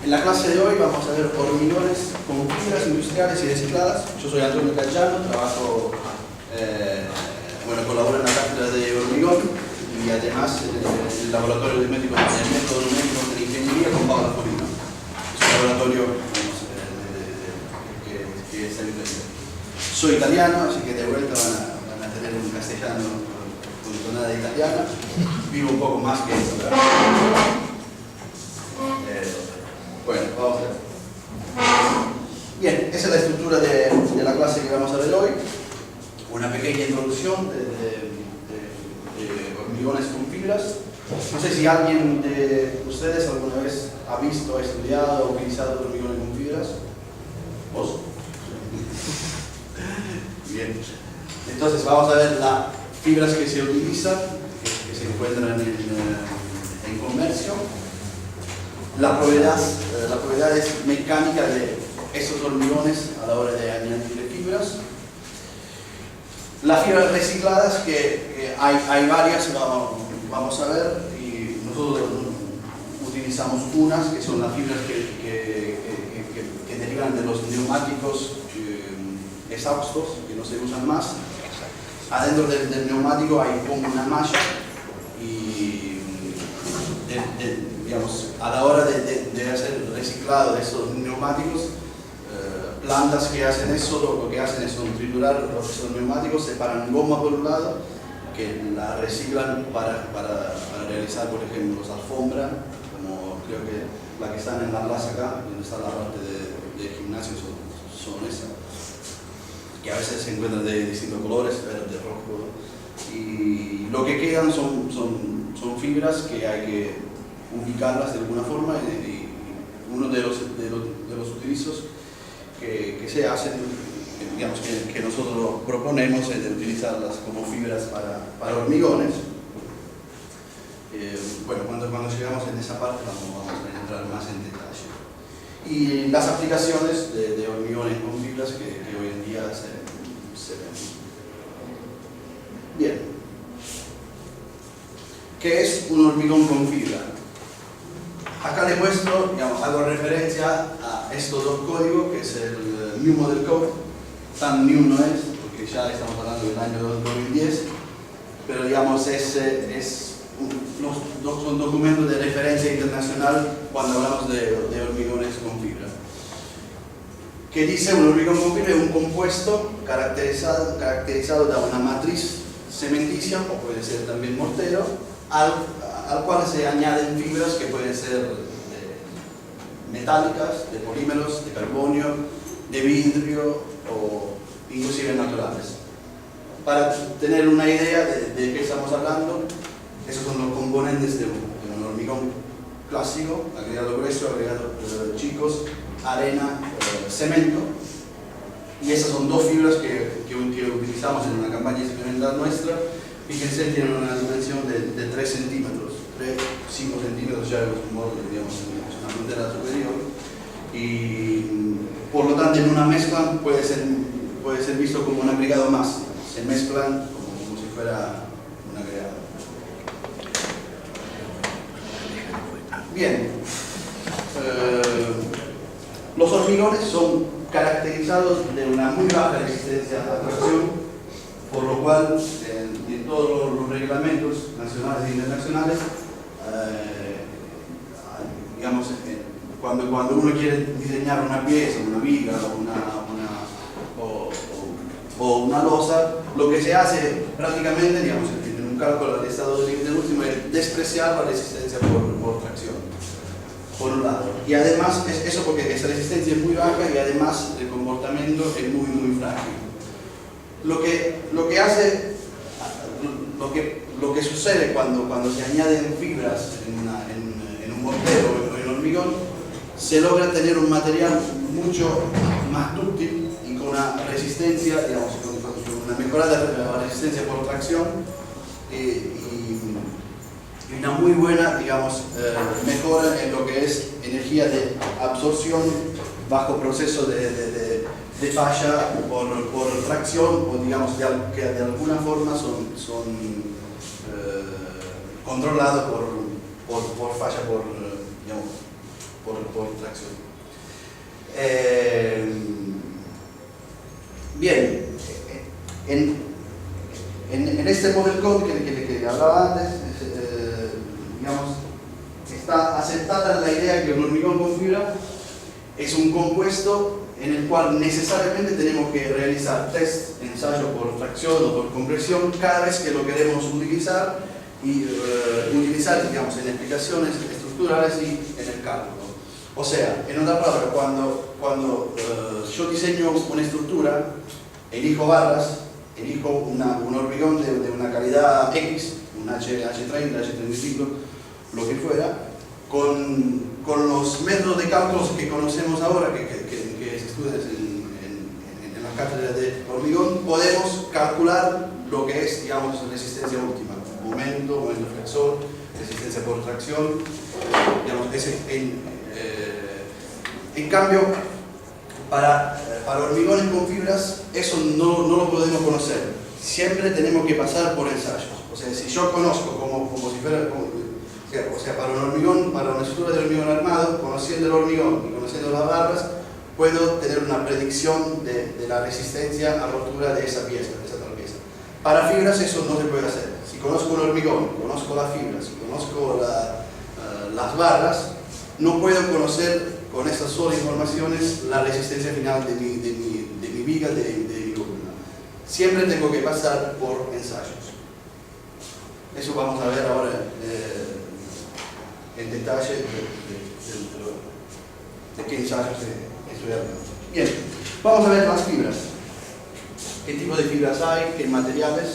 En la clase de hoy vamos a ver hormigones con fibras industriales y recicladas. Yo soy Antonio Cayano, trabajo, colaboro en la cátedra de hormigón y además en el laboratorio de métodos numéricos de ingeniería con Paula Polino. Es un laboratorio que es el inglés. Soy italiano, así que de vuelta van a tener un castellano con tonada italiana. Vivo un poco más que eso, ¿verdad? Bueno, vamos a ver. Bien, esa es la estructura de la clase que vamos a ver hoy. Una pequeña introducción de hormigones con fibras. No sé si alguien de ustedes alguna vez ha visto, estudiado o utilizado hormigones con fibras. ¿Vos? Bien. Entonces vamos a ver las fibras que se utilizan, que se encuentran en comercio. La propiedad es mecánica de esos hormigones a la hora de añadirle fibras. Las fibras recicladas, que hay varias, vamos a ver, y nosotros utilizamos unas que son las fibras que derivan de los neumáticos exhaustos, que no se usan más. Adentro del neumático hay como una malla y digamos, a la hora de hacer el reciclado de esos neumáticos, plantas que hacen eso, lo que hacen es triturar esos neumáticos, separan goma por un lado, que la reciclan para realizar, por ejemplo, alfombra, como creo que la que están en la plaza acá, donde está la parte de gimnasio, son esas, que a veces se encuentran de distintos colores, verde, rojo, y lo que quedan son fibras que hay que ubicarlas de alguna forma, y uno de los utilizos que se hacen, digamos, que nosotros proponemos es de utilizarlas como fibras para hormigones. Cuando llegamos en esa parte vamos a entrar más en detalle. Y las aplicaciones de hormigones con fibras que hoy en día se ven. Bien. ¿Qué es un hormigón con fibra? Acá les muestro, digamos, hago referencia a estos dos códigos, que es el New Model Code. Tan new no es, porque ya estamos hablando del año 2010, pero digamos son documentos de referencia internacional cuando hablamos de hormigones con fibra. Que dice un hormigón con fibra es un compuesto caracterizado de una matriz cementicia, o puede ser también mortero, al cual se añaden fibras que pueden ser metálicas, de polímeros, de carbonio, de vidrio o inclusive naturales. Para tener una idea de qué estamos hablando, esos son los componentes de un hormigón clásico: agregado grueso, agregado chicos, arena, cemento. Y esas son dos fibras que utilizamos en una campaña experimental nuestra. Fíjense, tienen una dimensión de 3 centímetros, 5 centímetros ya es un borde, digamos, una frontera superior. Y por lo tanto, en una mezcla puede ser visto como un agregado más. Se mezclan como si fuera un agregado. Bien. Los hormigones son caracterizados de una muy baja resistencia a la tracción, por lo cual en todos los reglamentos nacionales e internacionales, digamos, cuando uno quiere diseñar una pieza, una viga o una losa, lo que se hace prácticamente, digamos, en un cálculo del estado del último, es despreciar la resistencia por tracción, por un lado. Y además, eso porque esa resistencia es muy baja y además el comportamiento es muy, muy frágil. Lo que sucede cuando se añaden fibras en un mortero o en hormigón, se logra tener un material mucho más dúctil y con una resistencia, digamos, con una mejorada resistencia por tracción y una muy buena, digamos, mejora en lo que es energía de absorción bajo proceso de falla por tracción, o digamos que de alguna forma son controlados por falla, por tracción. Bien, en este model code que hablaba antes, digamos, está aceptada la idea que un hormigón con fibra es un compuesto en el cual necesariamente tenemos que realizar test, ensayo por tracción o por compresión cada vez que lo queremos utilizar y utilizar, digamos, en explicaciones estructurales y en el cálculo. O sea, en otra palabra, cuando yo diseño una estructura, elijo barras, elijo un hormigón de una calidad X, un H30, H35, lo que fuera, con los métodos de cálculos que conocemos ahora, que se estudian en las cátedras de hormigón, podemos calcular lo que es, digamos, resistencia última, momento flexor, resistencia por tracción, digamos, en cambio, para hormigones con fibras, eso no lo podemos conocer. Siempre tenemos que pasar por ensayos. O sea, si yo conozco como si fuera... O sea, para un hormigón, para una estructura de hormigón armado, conociendo el hormigón y conociendo las barras, puedo tener una predicción de la resistencia a rotura de esa pieza, de esa tal pieza. Para fibras eso no se puede hacer. Si conozco un hormigón, conozco las fibras, conozco las barras, no puedo conocer con esas solas informaciones la resistencia final de mi viga, de mi columna. Siempre tengo que pasar por ensayos. Eso vamos a ver ahora en detalle de qué ensayos estoy hablando. Bien, vamos a ver las fibras. ¿Qué tipo de fibras hay? ¿Qué materiales?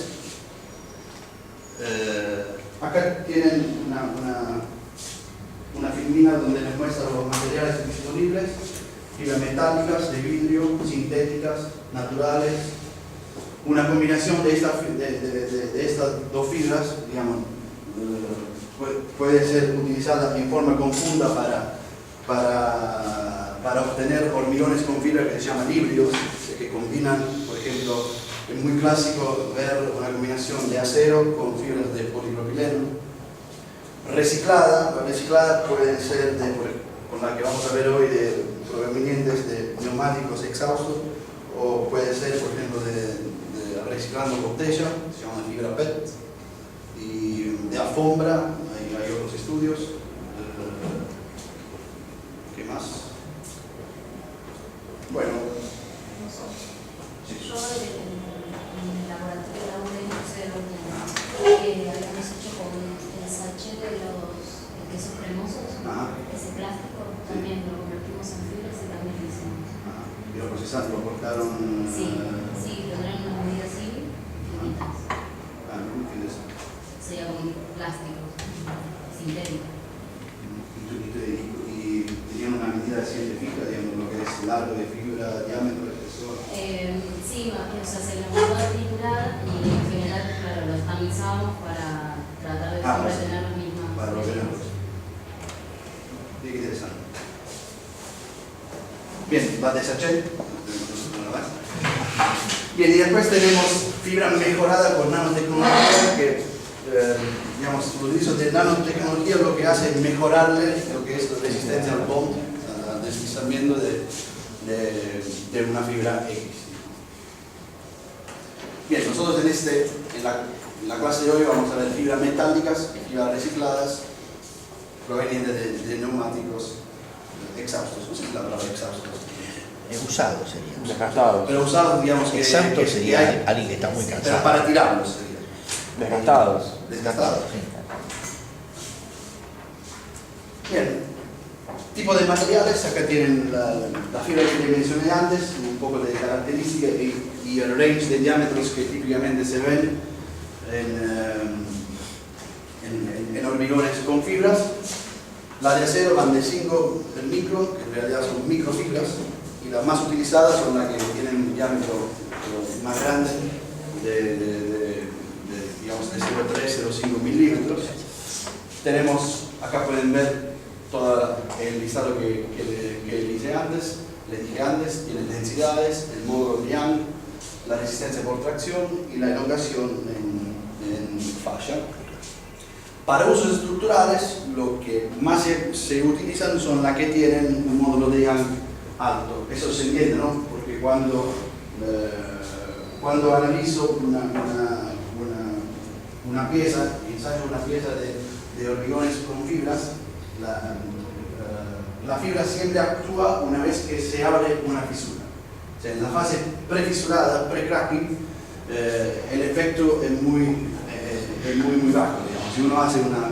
Acá tienen una filmina donde les muestra los materiales disponibles: fibras metálicas, de vidrio, sintéticas, naturales. Una combinación de estas dos fibras, digamos, puede ser utilizada en forma conjunta para obtener hormigones con fibra que se llaman híbridos, que combinan, por ejemplo, es muy clásico ver una combinación de acero con fibras de polipropileno. Reciclada, la reciclada puede ser, con la que vamos a ver hoy, de provenientes de neumáticos exhaustos, o puede ser, por ejemplo, reciclando botella, se llama fibra PET, y de alfombra, hay otros estudios. ¿Qué más? Bueno. Yo en el laboratorio de la UNE habíamos hecho con el sachet de los quesos cremosos, ese plástico, también lo convertimos en fibras y también lo hicimos. ¿Y lo procesaron? ¿Lo cortaron? Sí, tendrán unas medidas así, finitas. Muy interesante. Sería como plástico, sintético. ¿Y tenían una medida científica, digamos, lo que es largo de fibra, diámetro de espesor? Sí, o sea, se le mandó a triturar y en general, claro, lo tamizamos para tratar de siempre tener las mismas. Para lo que no. Bien interesante. Bien, va de sachet. Bien, y después tenemos fibra mejorada con nanotecnología, que digamos, los usos de nanotecnología lo que hace es mejorarle lo que es la resistencia al bond, al deslizamiento de una fibra X. Bien, nosotros en la clase de hoy vamos a ver fibras metálicas y fibras recicladas provenientes de neumáticos exhaustos. No sé si la palabra exhaustos. Usados serían. Desgastados. Pero usados, digamos que... Exacto, sería hay, alguien que está muy cansado. pero para tirarlos sería. Desgastados. Desgastados. Sí. Bien. Tipo de materiales, acá tienen la fibra que les mencioné antes, un poco de características y el range de diámetros que típicamente se ven en hormigones con fibras. Las de acero van de 5 micron, que en realidad son microfibras, y las más utilizadas son las que tienen un diámetro más grande, digamos de 0,3, 0,5 milímetros. Tenemos, acá pueden ver todo el listado que les dije antes, tiene densidades, el módulo de Young, la resistencia por tracción y la elongación en falla. Para usos estructurales, lo que más se utilizan son las que tienen un módulo de Young alto. Eso se entiende, ¿no? Porque cuando analizo una pieza, ensayo una pieza de hormigones con fibras, la fibra siempre actúa una vez que se abre una fisura. O sea, en la fase prefisurada, pre-cracking, el efecto es muy bajo. Digamos. Si uno hace una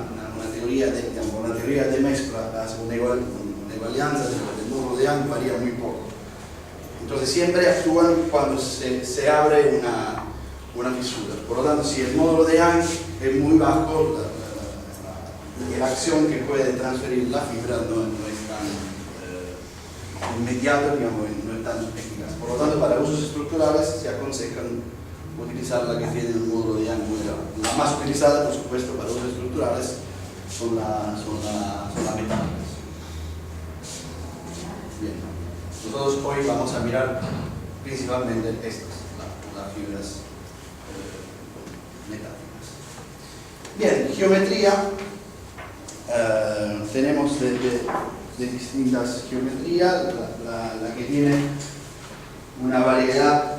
teoría de mezcla, hace una igualianza del módulo de Young, varía muy poco. Entonces siempre actúan cuando se abre una fisura. Por lo tanto, si el módulo de Young es muy bajo, la acción que puede transferir la fibra no es tan inmediata, digamos, no es tan eficaz. Por lo tanto, para usos estructurales se aconsejan utilizar la que tiene un módulo de Young muy grande. La más utilizada, por supuesto, para usos estructurales son las metálicas. Bien. Nosotros hoy vamos a mirar principalmente estas, las fibras metálicas. Bien, geometría. Tenemos de distintas geometrías, la que tiene una variedad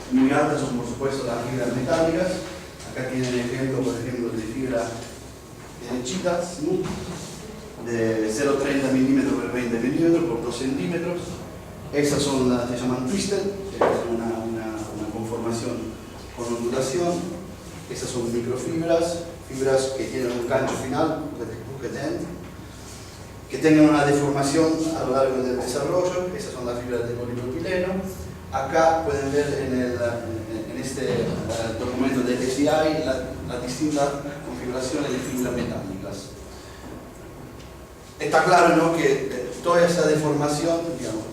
muy alta son por supuesto las fibras metálicas. Acá tienen el ejemplo, por ejemplo, de fibra derechitas, de 0,30 milímetros por 20 milímetros por 2 centímetros. Esas son las que se llaman twisted, que es una conformación con ondulación. Esas son microfibras, fibras que tienen un gancho final, que tengan una deformación a lo largo del desarrollo. Esas son las fibras de polipropileno. Acá pueden ver en este documento de SEI las distintas configuraciones de fibras metálicas. Está claro, ¿no?, que toda esa deformación, digamos,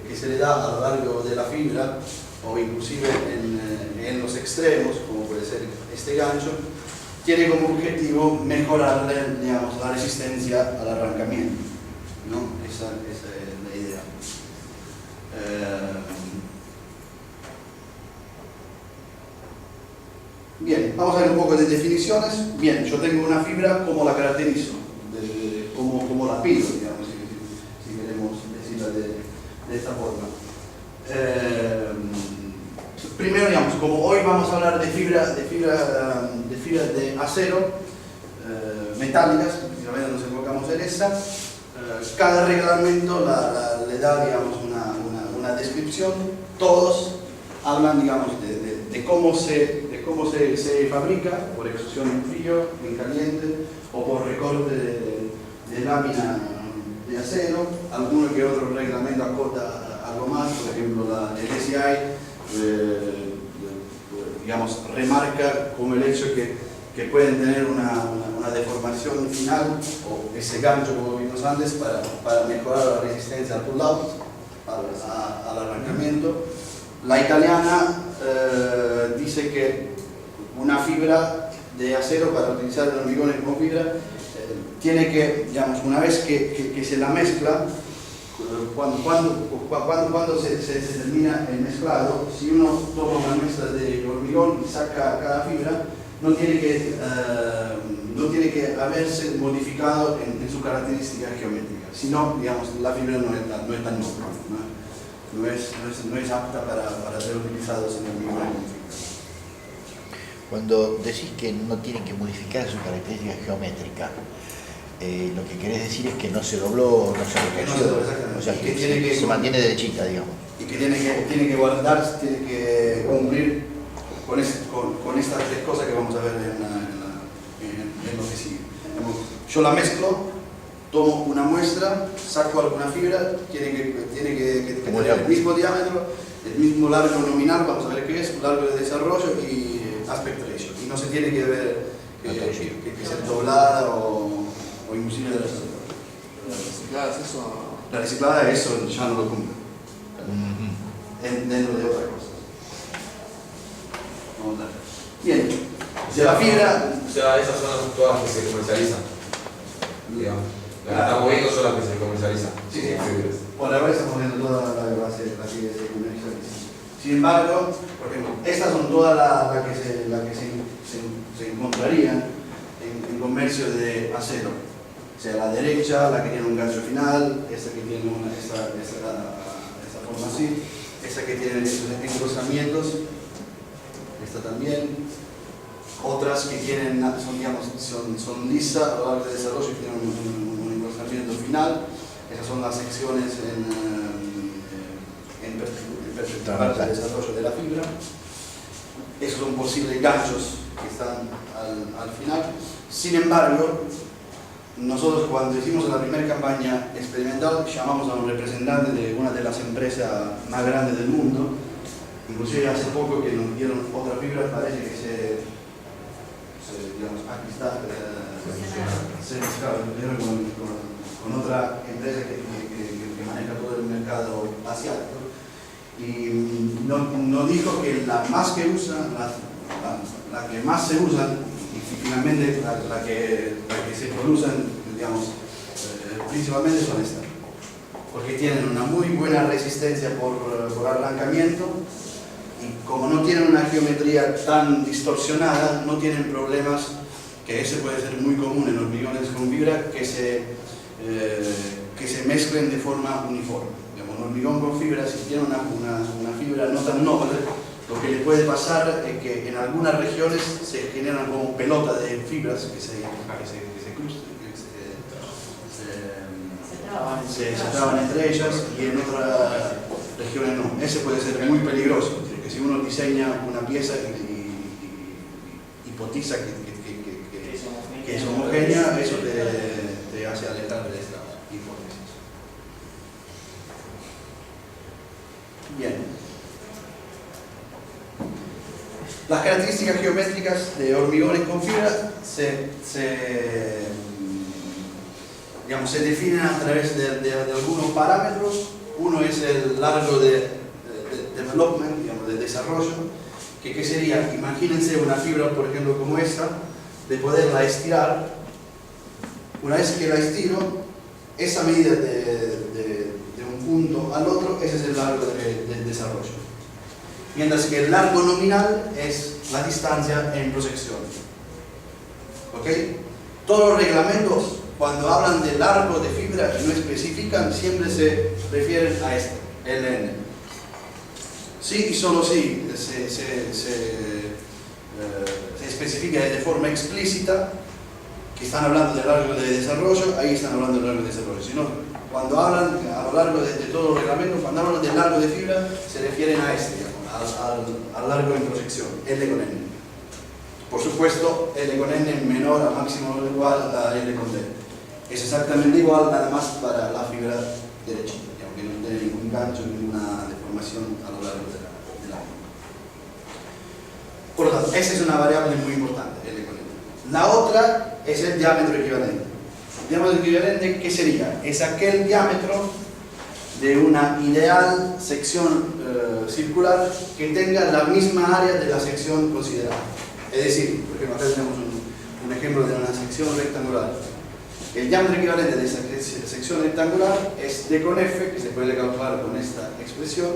que se le da a lo largo de la fibra, o inclusive en los extremos, como puede ser este gancho, tiene como objetivo mejorarle, digamos, la resistencia al arrancamiento, ¿no? Esa es la idea. Bien, vamos a ver un poco de definiciones. Bien, yo tengo una fibra, ¿cómo la caracterizo? Como la pido, digamos, si queremos decirla de esta forma. Primero, digamos, como hoy vamos a hablar de fibras de acero, metálicas, principalmente nos enfocamos en esa, cada reglamento le da, digamos, una descripción. Todos hablan, digamos, de cómo se fabrica, por extrusión en frío, en caliente, o por recorte de lámina de acero. Alguno que otro reglamento acota algo más, por ejemplo el SEI digamos, remarca como el hecho que pueden tener una deformación final, o ese gancho, como vimos antes, para mejorar la resistencia al pull-out, al arrancamiento. La italiana dice que una fibra de acero, para utilizar el hormigón como fibra, tiene que, digamos, una vez que se la mezcla, cuando se termina el mezclado, si uno toma una muestra de hormigón y saca cada fibra, no tiene que haberse modificado en su característica geométrica, sino, digamos, la fibra no es tan nova, no es apta para ser utilizados en el hormigón. Cuando decís que no tienen que modificar su característica geométrica, lo que querés decir es que no se dobló, no se retorció, o sea, que se mantiene derechita, digamos. Y que tiene que guardar, tiene que cumplir con estas tres cosas que vamos a ver en lo que sigue. Yo la mezclo, tomo una muestra, saco alguna fibra, tiene que tener el mismo diámetro, el mismo largo nominal, vamos a ver qué es, largo de desarrollo y aspect ratio. Y no se tiene que ver que ser doblada o inclusive de la reciclada. La reciclada, eso ya no lo cumple. Dentro de otra cosa. Vamos a ver. Bien. De la fibra. O sea, esas son todas las que se comercializan. Digamos. Las que estamos viendo son las que se comercializan. Sí. Por ahora estamos viendo toda la base de las que se comercializan. Sin embargo, por ejemplo, estas son todas las que se encontrarían en comercio de acero. O sea, la derecha, la que tiene un gancho final, esta que tiene esta forma así, esta que tiene estos engrosamientos, esta también, otras que tienen, son lisas a lo largo del desarrollo y tienen un engrosamiento final. Esas son las secciones en perspectiva del desarrollo de la fibra. Esos son posibles ganchos que están al final. Sin embargo, nosotros cuando hicimos la primera campaña experimental llamamos a un representante de una de las empresas más grandes del mundo, inclusive hace poco que nos dieron otra fibra, parece que aquí está, se mezclaron con otra empresa que maneja todo el mercado asiático, y nos dijo que la más que usa, la que más se usa, y finalmente la que se producen, digamos, principalmente son estas, porque tienen una muy buena resistencia por arrancamiento, y como no tienen una geometría tan distorsionada, no tienen problemas, que ese puede ser muy común en hormigones con fibra, que se mezclen de forma uniforme. Digamos, un hormigón con fibra, si tiene una fibra no tan noble, lo que le puede pasar es que en algunas regiones se generan como pelotas de fibras que se cruzan, se traban entre ellas, y en otras regiones no. Ese puede ser muy peligroso, porque si uno diseña una pieza y hipotiza que es homogénea, eso te hace alejar de esta hipótesis. Bien. Las características geométricas de hormigones con fibra se definen a través de algunos parámetros. Uno es el largo de development, digamos, de desarrollo, que sería, imagínense una fibra, por ejemplo, como esta, de poderla estirar. Una vez que la estiro, esa medida de un punto al otro, ese es el largo del desarrollo. Mientras que el largo nominal es la distancia en proyección. ¿Ok? Todos los reglamentos, cuando hablan de largo de fibra y no especifican, siempre se refieren a esto, LN. Sí y solo si se especifica de forma explícita que están hablando del largo de desarrollo, ahí están hablando del largo de desarrollo. Si no, cuando hablan a lo largo de todo el reglamento, cuando hablan del largo de fibra, se refieren a este, digamos, al largo en proyección, L con N. Por supuesto, L con N menor a máximo o igual a L con D. Es exactamente igual, nada más para la fibra derechita, aunque no tiene ningún gancho, ninguna deformación a lo largo de la fibra. Por lo tanto, esa es una variable muy importante, L con N. La otra es el diámetro equivalente. El diámetro equivalente, ¿qué sería? Es aquel diámetro de una ideal sección circular que tenga la misma área de la sección considerada. Es decir, por ejemplo, acá tenemos un ejemplo de una sección rectangular. El diámetro equivalente de esa sección rectangular es D con F, que se puede calcular con esta expresión,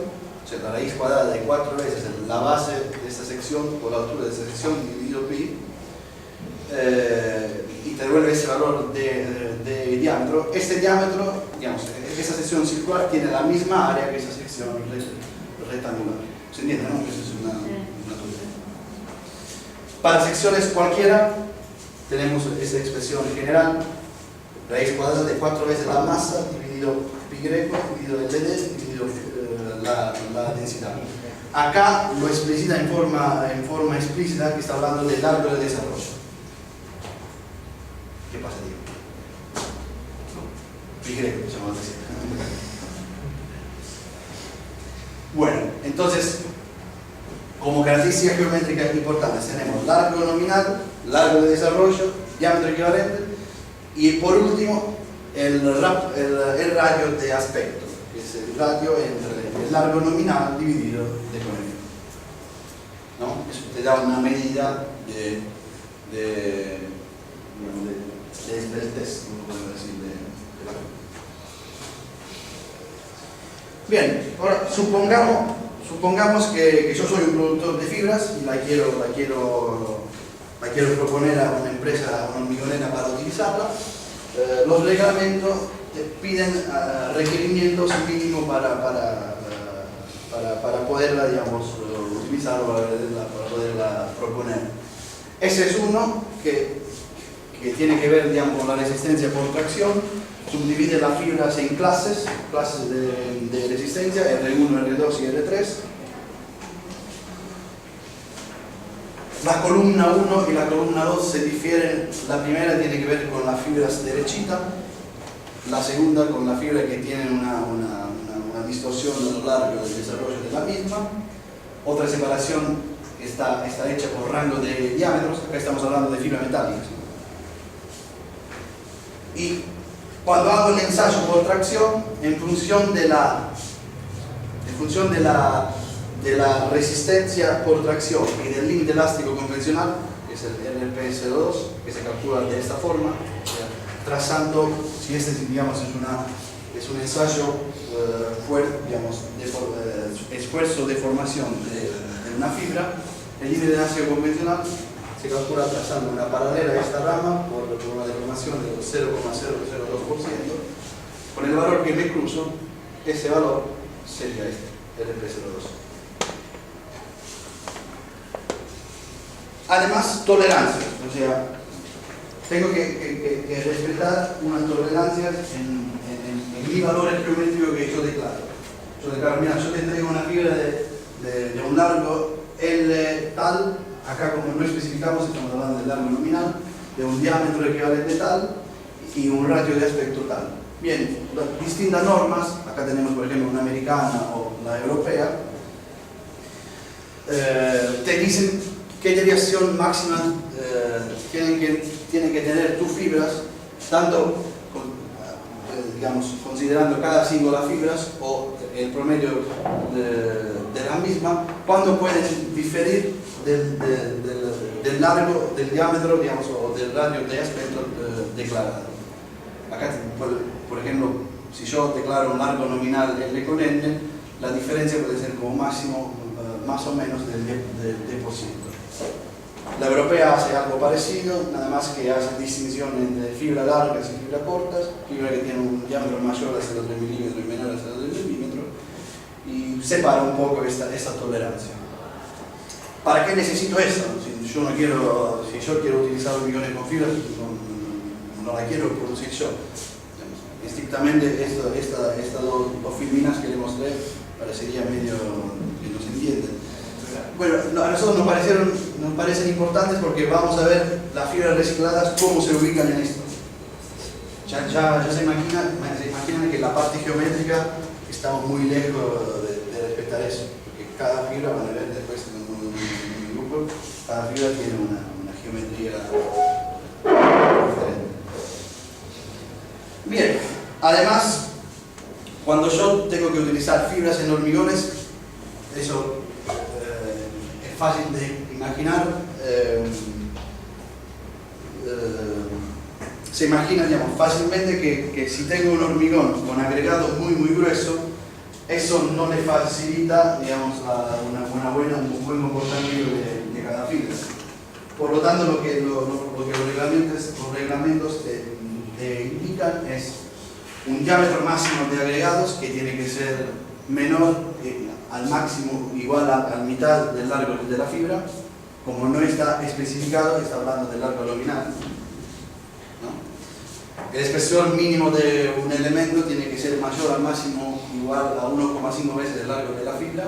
o sea, la raíz cuadrada de 4 veces la base de esta sección por la altura de esta sección dividido pi, y te devuelve ese valor de diámetro. Este diámetro, digamos, esa sección circular tiene la misma área que esa sección rectangular. ¿Se entiende, no? Eso es una tontería. Para secciones cualquiera, tenemos esa expresión general, raíz cuadrada de 4 veces la masa dividido pi greco, dividido el DD, dividido la densidad. Acá lo explicita en forma explícita, que está hablando del largo de desarrollo. ¿Qué pasa, Diego? Pi greco, se llama así. Bueno, entonces, como características geométricas importantes tenemos largo nominal, largo de desarrollo, diámetro equivalente, y por último el radio de aspecto, que es el radio entre el largo nominal dividido de con F, ¿no? Eso te da una medida de esbeltez, como podemos decir, de la... Bien, ahora supongamos que yo soy un productor de fibras y la quiero la quiero proponer a una empresa, a una hormigonera para utilizarla, los reglamentos piden requerimientos mínimos para poderla, digamos, utilizar o para poderla proponer. Ese es uno que tiene que ver, digamos, con la resistencia por tracción. Subdivide las fibras en clases de resistencia, R1, R2 y R3. La columna 1 y la columna 2 se difieren. La primera tiene que ver con las fibras derechita, la segunda con la fibra que tiene una distorsión a lo largo del desarrollo de la misma. Otra separación está hecha por rango de diámetros. Acá estamos hablando de fibra metálica. Y cuando hago el ensayo por tracción, en función de la resistencia por tracción y del límite elástico convencional, que es el RP02, que se calcula de esta forma, trazando, si este, digamos, es un ensayo fuerte, digamos, esfuerzo de formación de una fibra, el límite elástico convencional se calcula trazando una paralela a esta rama por una deformación del 0,002%. Con el valor que me cruzo, ese valor sería este, RP02. Además, tolerancias, o sea, tengo que respetar unas tolerancias en mi valor geométrico que yo declaro. Mira, yo te entrego una fibra de un largo L tal. Acá, como no especificamos, estamos hablando del largo nominal, de un diámetro equivalente tal y un ratio de aspecto tal. Bien, las distintas normas, acá tenemos por ejemplo una americana o la europea, te dicen qué deviación máxima tienen que tener tus fibras, tanto digamos, considerando cada símbolo de fibras o el promedio de la misma, cuando pueden diferir del largo, del diámetro, digamos, o del radio de aspecto declarado. Acá, por ejemplo, si yo declaro un largo nominal L con N, la diferencia puede ser como máximo más o menos del 10%. La europea hace algo parecido, nada más que hace distinción entre fibra largas y fibra cortas, fibra que tiene un diámetro mayor a 0,3 milímetros y menor a 0,3 milímetros, y separa un poco esta tolerancia. ¿Para qué necesito esto? Si yo quiero utilizar hormigones con fibras, no la quiero producir yo. Estrictamente, estas dos filminas que le mostré parecería medio que no se entienden. Bueno, a nosotros nos parecen importantes porque vamos a ver las fibras recicladas cómo se ubican en esto. Ya se imaginan que la parte geométrica estamos muy lejos de respetar eso, porque cada fibra, van a ver después en un grupo, cada fibra tiene una geometría diferente. Bien, además, cuando yo tengo que utilizar fibras en hormigones, eso es fácil de imaginar. Se imagina, digamos, fácilmente que si tengo un hormigón con agregado muy grueso, eso no le facilita, digamos, un buen comportamiento de cada fibra. Por lo tanto, lo que los reglamentos te indican es un diámetro máximo de agregados que tiene que ser menor al máximo, igual a mitad del largo de la fibra. Como no está especificado, está hablando del largo nominal, ¿no? El espesor mínimo de un elemento tiene que ser mayor al máximo, igual a 1,5 veces el largo de la fibra.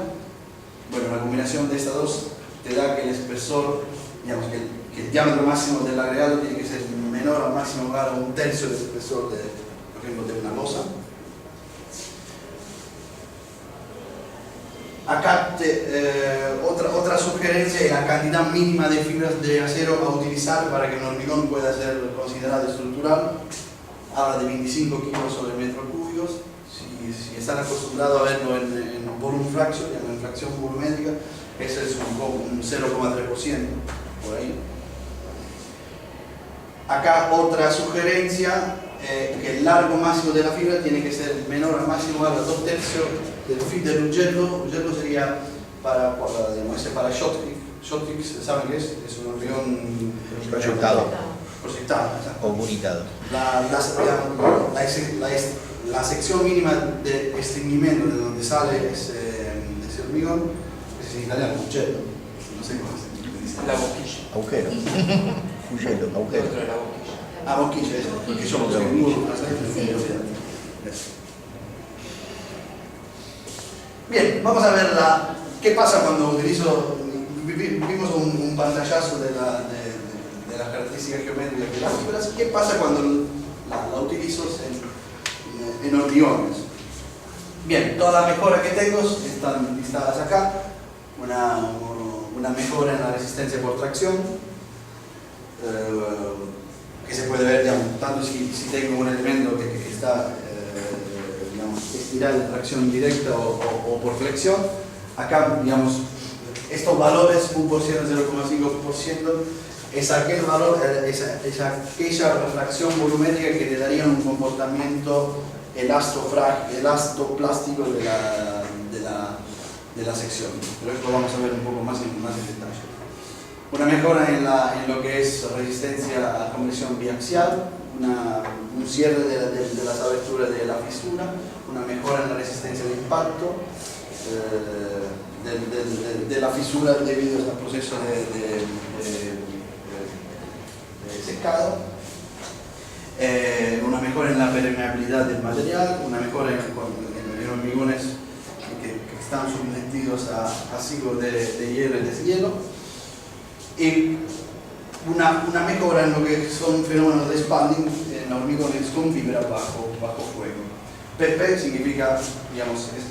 Bueno, la combinación de estas dos te da que el espesor, digamos, que el diámetro máximo del agregado tiene que ser menor al máximo igual a un tercio del espesor, por ejemplo, de una losa. Acá otra sugerencia es la cantidad mínima de fibras de acero a utilizar para que un hormigón pueda ser considerado estructural. Habla de 25 kilos sobre metros cúbicos. Si están acostumbrados a verlo en volume fraction, en fracción volumétrica, eso es un 0,3%, por ahí. Acá otra sugerencia, que el largo máximo de la fibra tiene que ser menor al máximo a 2/3 del fit del Ugello. Ugello sería para Shotcliffe, Shotfix, ¿saben qué es? Es un hormigón Proyectado proyectado. o unitado. La sección mínima de extinguimiento de donde sale ese hormigón es en italiano, uccello. No sé cómo se dice. La boquilla. Agujero. Fuyelo, agujero. Dentro de la boquilla. Ah, boquilla, eso. Porque yo lo sé en Google Translate. Bien, vamos a ver qué pasa cuando utilizo. Vimos un pantallazo de las características geométricas de las fibras. ¿Qué pasa cuando la utilizo en hormigones? Bien, todas las mejoras que tengo están listadas acá. Una mejora en la resistencia por tracción, que se puede ver, digamos, tanto si tengo un elemento que está estirado en tracción directa o por flexión. Acá, digamos, estos valores, 1%, 0,5%, es aquel valor, es aquella refracción volumétrica que le daría un comportamiento elastoplástico de la sección. Pero esto vamos a ver un poco más en detalle. Una mejora en lo que es resistencia a compresión biaxial, un cierre de las aberturas de la fisura, una mejora en la resistencia de impacto de la fisura debido al proceso de secado, una mejora en la permeabilidad del material, una mejora en hormigones que están sometidos a ciclos de hielo y deshielo, y una mejora en lo que son fenómenos de spalling en hormigones con fibra bajo fuego. PP significa, digamos, es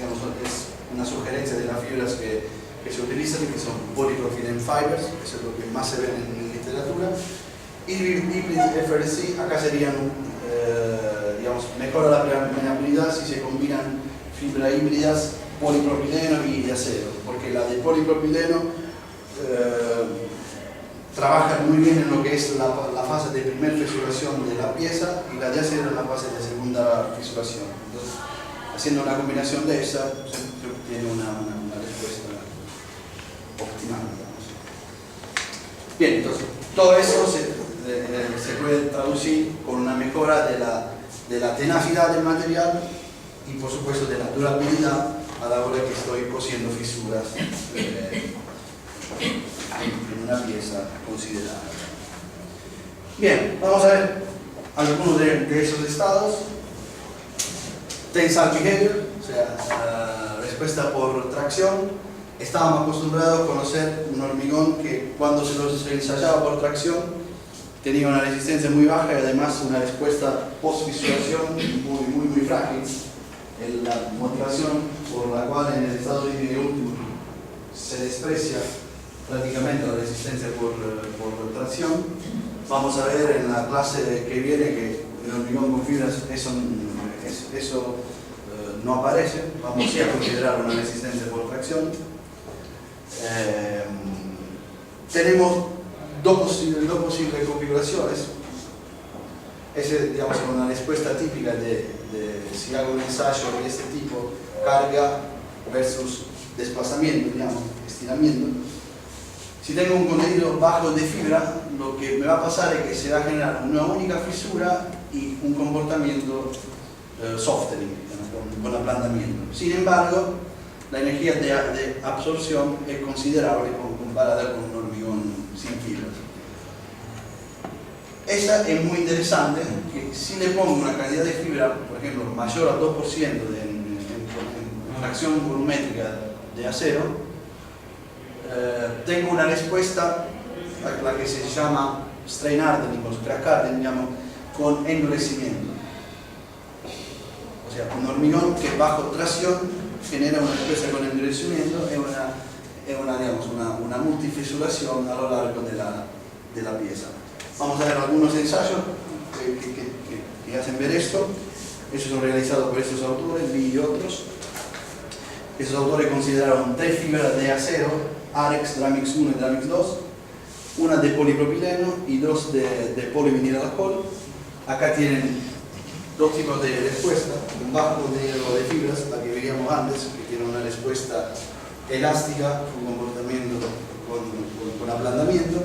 una sugerencia de las fibras que se utilizan, que son polypropylene fibers, eso es lo que más se ve en literatura. Y FRC, acá serían, digamos, mejora la permeabilidad si se combinan fibras híbridas, polipropileno y de acero, porque la de polipropileno trabaja muy bien en lo que es la fase de primer fisuración de la pieza, y la de acero en la fase de segunda fisuración. Entonces, haciendo una combinación de esa, se obtiene una respuesta optimal, digamos. Bien, entonces, todo eso se puede traducir con una mejora de la tenacidad del material y, por supuesto, de la durabilidad a la hora que estoy cosiendo fisuras en una pieza considerable. Bien, vamos a ver algunos de esos estados. Tensile behavior, o sea, respuesta por tracción. Estábamos acostumbrados a conocer un hormigón que cuando se ensayaba por tracción tenía una resistencia muy baja y además una respuesta post-fisuración muy frágil. La motivación por la cual en el estado límite último se desprecia prácticamente la resistencia por tracción. Vamos a ver en la clase que viene que el hormigón con fibras eso no aparece. Vamos a considerar una resistencia por tracción. Tenemos dos posibles configuraciones. Ese, digamos, con una respuesta típica de si hago un ensayo de este tipo, carga versus desplazamiento, digamos, estiramiento. Si tengo un contenido bajo de fibra, lo que me va a pasar es que se va a generar una única fisura y un comportamiento softening, con ablandamiento. Sin embargo, la energía de absorción es considerable comparada con un hormigón sin fibras. Esa es muy interesante, que si le pongo una cantidad de fibra, por ejemplo, mayor al 2% en fracción volumétrica de acero, tengo una respuesta a la que se llama strain hardening o crack hardening, con endurecimiento. O sea, un hormigón que bajo tracción genera una respuesta con endurecimiento, es una multifisuración a lo largo de la pieza. Vamos a ver algunos ensayos que hacen ver esto. Estos son realizados por estos autores, Lee y otros. Estos autores consideraron 3 fibras de acero, Arex, Dramix 1 y Dramix 2, una de polipropileno y 2 de polivinil alcohol. Acá tienen 2 tipos de respuesta, un bajo de fibras, la que veíamos antes, que tiene una respuesta elástica, un comportamiento con ablandamiento,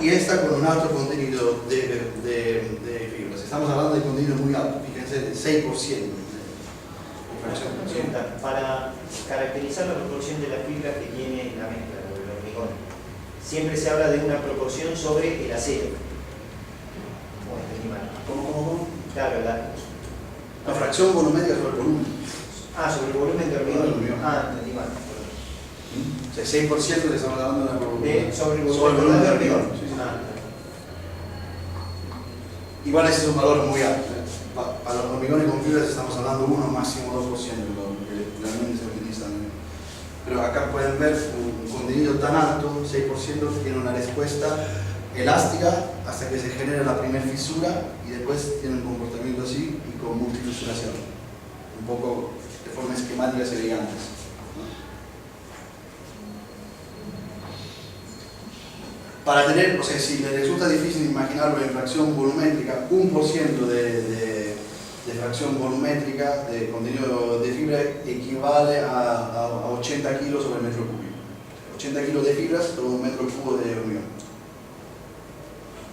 y esta con un alto contenido de fibras. Estamos hablando de contenido muy alto, fíjense, de 6% de fracción. Pregunta, para caracterizar la proporción de la fibra que tiene la mezcla del hormigón, siempre se habla de una proporción sobre el acero. ¿Cómo entendí mal? ¿Cómo? Claro, La fracción volumétrica sobre el volumen. sobre el volumen de hormigón. Entendí mal. O sea, 6% le estamos hablando de una proporción. Sobre el volumen de hormigón. Sí. Igual ese es un valor muy alto. Para los hormigones con fibras estamos hablando 1, máximo 2%, lo que realmente se utilizan. Pero acá pueden ver un contenido tan alto, 6%, que tiene una respuesta elástica hasta que se genera la primera fisura y después tiene un comportamiento así y con multifisuración. Un poco de forma esquemática se veía antes. Para tener, o sea, si les resulta difícil imaginarlo en fracción volumétrica, 1% de fracción volumétrica de contenido de fibra equivale a 80 kilos sobre el metro cúbico. 80 kilos de fibras sobre un metro cubo de hormigón.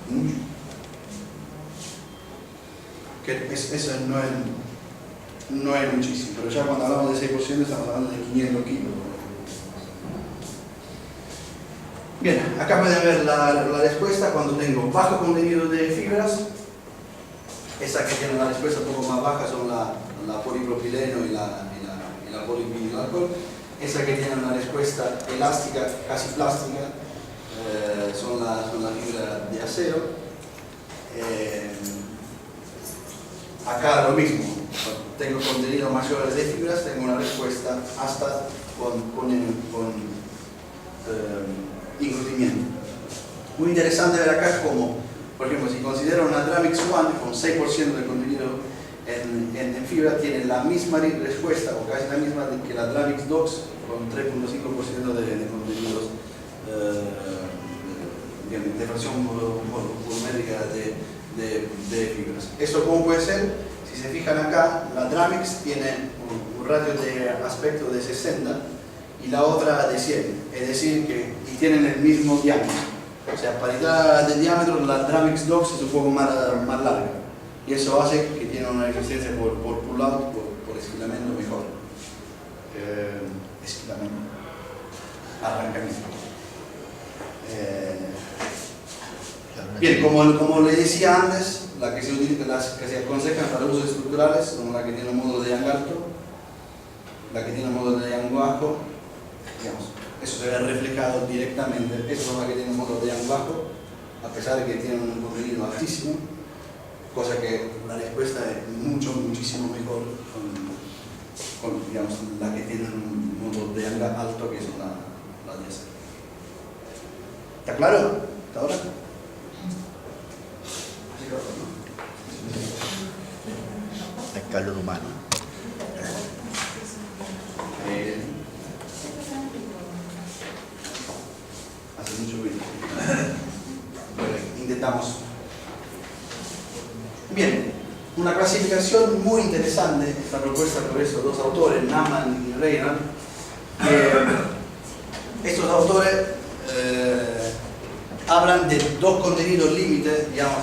Mucho. Que eso no es muchísimo, pero ya cuando hablamos de 6% estamos hablando de 500 kilos. Bien, acá pueden ver la respuesta cuando tengo bajo contenido de fibras. Esa que tiene una respuesta un poco más baja son la polipropileno y la polivinilalcohol. Esa que tiene una respuesta elástica, casi plástica, son la fibra de acero. Acá lo mismo, tengo contenido mayor de fibras, tengo una respuesta hasta con encrudimiento. Muy interesante ver acá como, por ejemplo, si considero una Dramix One con 6% de contenido en fibra, tiene la misma respuesta o casi la misma que la Dramix Dox con 3.5% de contenidos de fracción volumétrica de fibras. ¿Esto cómo puede ser? Si se fijan acá, la Dramix tiene un ratio de aspecto de 60 y la otra de 100, es decir, que tienen el mismo diámetro. O sea, paridad de diámetro, la Dramix Dox es un poco más larga y eso hace que tiene una resistencia por pull-out, por esquilamiento mejor. Esquilamiento, arrancamiento. Bien, como le decía antes, las que se aconsejan para usos estructurales son la que tiene un módulo de Young alto, la que tiene un módulo de Young bajo, digamos, eso se ve reflejado directamente. Eso es la que tiene un módulo de Young bajo, a pesar de que tiene un contenido altísimo, cosa que la respuesta es muchísimo mejor con digamos, la que tiene un módulo de Young alto, que es la de acero. ¿Está claro? ¿Hasta ahora? El calor humano. Hace mucho ruido. Intentamos. Bien, una clasificación muy interesante está propuesta por estos dos autores, Naman y Reynolds. Estos autores hablan de dos contenidos límites, digamos,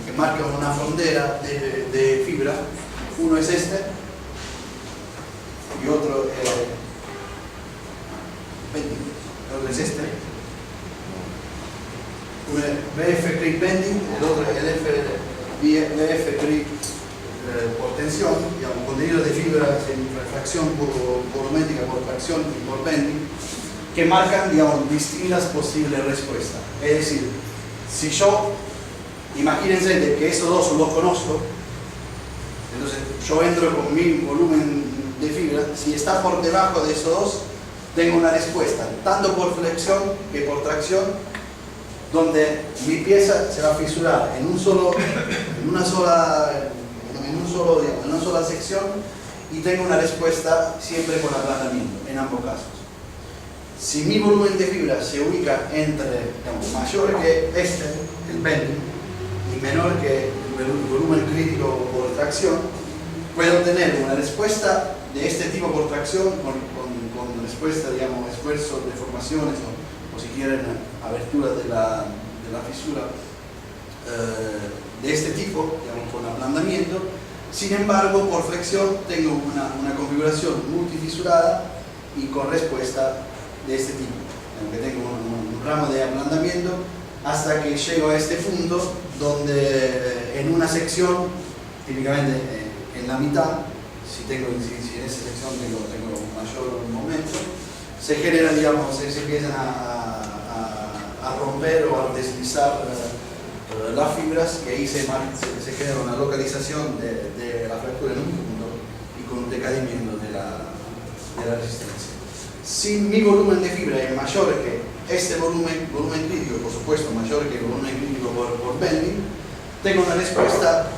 que marcan una frontera de fibra. Uno es este y otro es este. Uno es BF Creep Bending, el otro es el BF Creep por tensión, digamos, contenido de fibra en fracción volumétrica por fracción y por bending, que marcan, digamos, distintas posibles respuestas. Es decir, si yo, imagínense de que estos dos los conozco, entonces yo entro con mi volumen de fibra, si está por debajo de esos dos, tengo una respuesta, tanto por flexión que por tracción, donde mi pieza se va a fisurar en una sola sección y tengo una respuesta siempre por aplanamiento, en ambos casos. Si mi volumen de fibra se ubica entre, digamos, mayor que este, el bending, y menor que el volumen crítico por tracción, puedo tener una respuesta de este tipo por tracción con respuesta, digamos, esfuerzos, deformaciones o o si quieren aberturas de la fisura de este tipo, digamos, con ablandamiento. Sin embargo, por flexión tengo una configuración multifisurada y con respuesta de este tipo, aunque tengo un ramo de ablandamiento hasta que llego a este punto donde en una sección, típicamente en la mitad, si en esa sección tengo mayor momento, se genera, digamos, se empiezan a romper o a deslizar las fibras, y ahí se genera una localización de la fractura en un punto y con un decaimiento de la resistencia. Si mi volumen de fibra es mayor que este volumen crítico, por supuesto mayor que el volumen crítico por bending, tengo una respuesta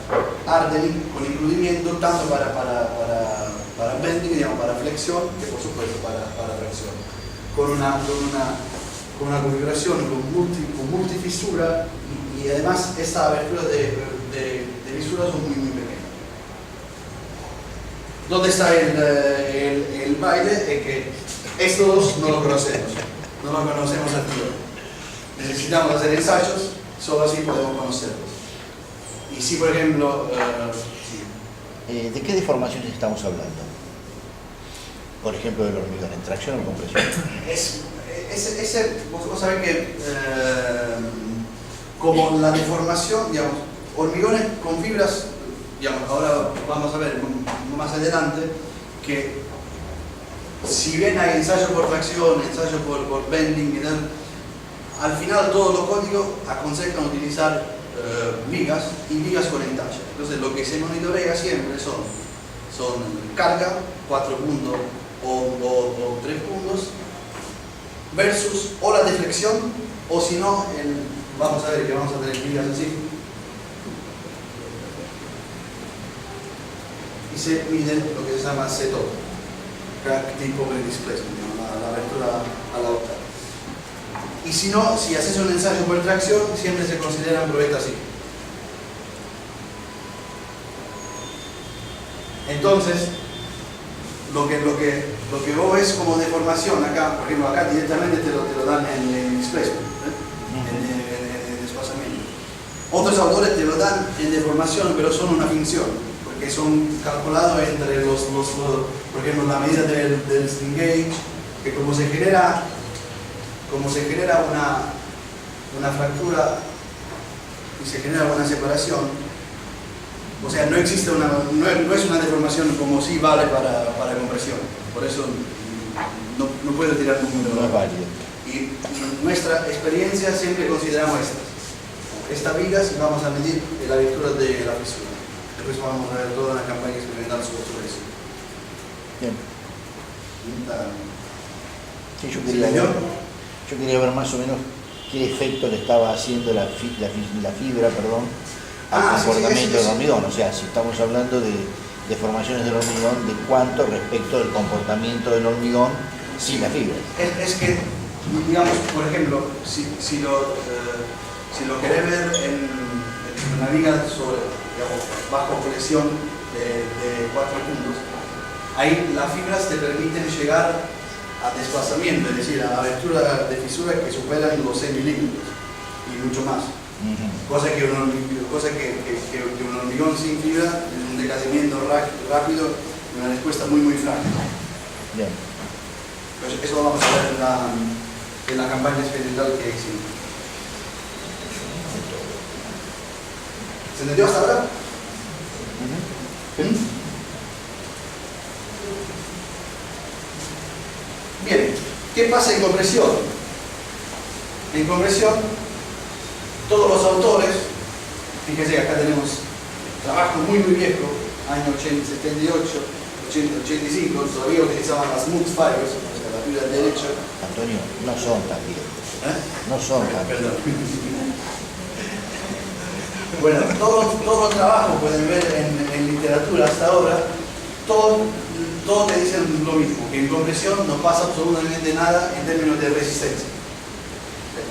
hardening con incluimiento tanto para bending, digamos, para flexión, que por supuesto para tracción, con una configuración con multifisura, y además esta abertura de fisura son muy pequeñas. ¿Dónde está el baile? Es que estos dos no lo conocemos al tiro. Necesitamos hacer ensayos, solo así podemos conocerlos. Y si, por ejemplo, ¿de qué deformaciones estamos hablando? Por ejemplo, del hormigón, ¿en tracción o en compresión? Vos sabés que como la deformación, digamos, hormigones con fibras, digamos, ahora vamos a ver más adelante que si bien hay ensayo por tracción, ensayo por bending y tal, al final todos los códigos aconsejan utilizar vigas y vigas con entalle. Entonces lo que se monitorea siempre son carga, 4 puntos o 3 puntos, versus o la deflexión, o si no, vamos a ver que vamos a tener vigas así. Y se mide lo que se llama CTO, Crack Tip Over Displacement, la abertura a la octava. Y si no, si haces un ensayo por tracción, siempre se consideran proyectos así. Entonces, lo que vos ves como deformación acá, por ejemplo, acá directamente te lo dan en displacement, en desplazamiento. Otros autores te lo dan en deformación, pero son una finción, porque son calculados entre por ejemplo, la medida del string gauge, que como se genera una fractura y se genera una separación, o sea, no existe no es una deformación como si vale para compresión, por eso no puedo tirar números. No es válido. Y en nuestra experiencia siempre consideramos estas vigas y vamos a medir la abertura de la fisura. Después vamos a ver toda una campaña experimental sobre eso. Bien. Sí, yo quería ver más o menos qué efecto le estaba haciendo la fibra, al comportamiento del hormigón. O sea, si estamos hablando de deformaciones del hormigón, de cuánto respecto del comportamiento del hormigón sin la fibra. Es que, digamos, por ejemplo, si lo querés ver en una viga digamos, bajo presión de 4 puntos, ahí las fibras te permiten llegar a desplazamiento, es decir, a abertura de fisura que superan los 6 milímetros y mucho más. Cosa que un hormigón sin fibra es un decaimiento rápido y una respuesta muy frágil. Bien. Pues eso lo vamos a ver en la campaña experimental que hicimos. ¿Se entendió hasta ahora? Bien, ¿qué pasa en compresión? En compresión, todos los autores, fíjense que acá tenemos trabajo muy viejo, año 78, 85, todavía utilizaban las smooth fibers, o sea, la fibra de derecho. Antonio, no son tan viejos. No son tan viejos. Perdón. Bueno, todo el trabajo pueden ver en literatura hasta ahora, todo te dicen lo mismo, que en compresión no pasa absolutamente nada en términos de resistencia.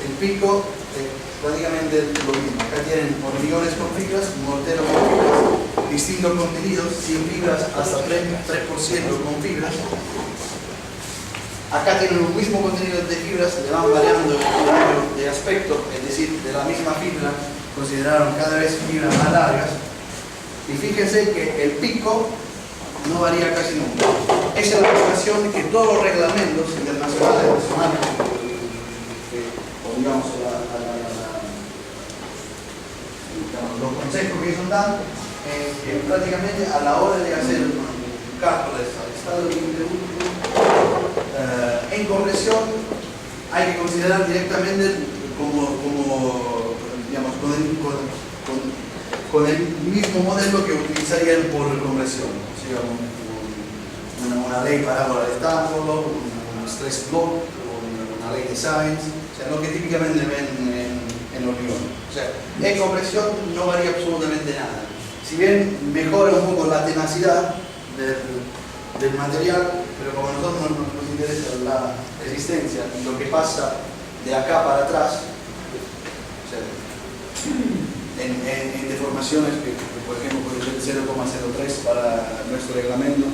El pico es prácticamente lo mismo. Acá tienen hormigones con fibras, mortero con fibras, distintos contenidos, sin fibras hasta 3% con fibras. Acá tienen un mismo contenido de fibras, le van variando el tamaño de aspecto, es decir, de la misma fibra, consideraron cada vez fibras más largas. Y fíjense que el pico no varía casi nunca. Esa es la explicación que todos los reglamentos internacionales, nacionales, o digamos, los consejos que ellos dan, que prácticamente a la hora de hacer cálculos al estado límite en compresión hay que considerar directamente digamos, con el mismo modelo que utilizarían por compresión, o sea, una ley parábola de Stanford, un stress block, una ley de Science, o sea, lo que típicamente ven en hormigón. O sea, en compresión no varía absolutamente nada. Si bien mejora un poco la tenacidad del material, pero como a nosotros nos interesa la resistencia y lo que pasa de acá para atrás, o sea, en deformaciones que por ejemplo puede ser 0,03 para nuestro reglamento,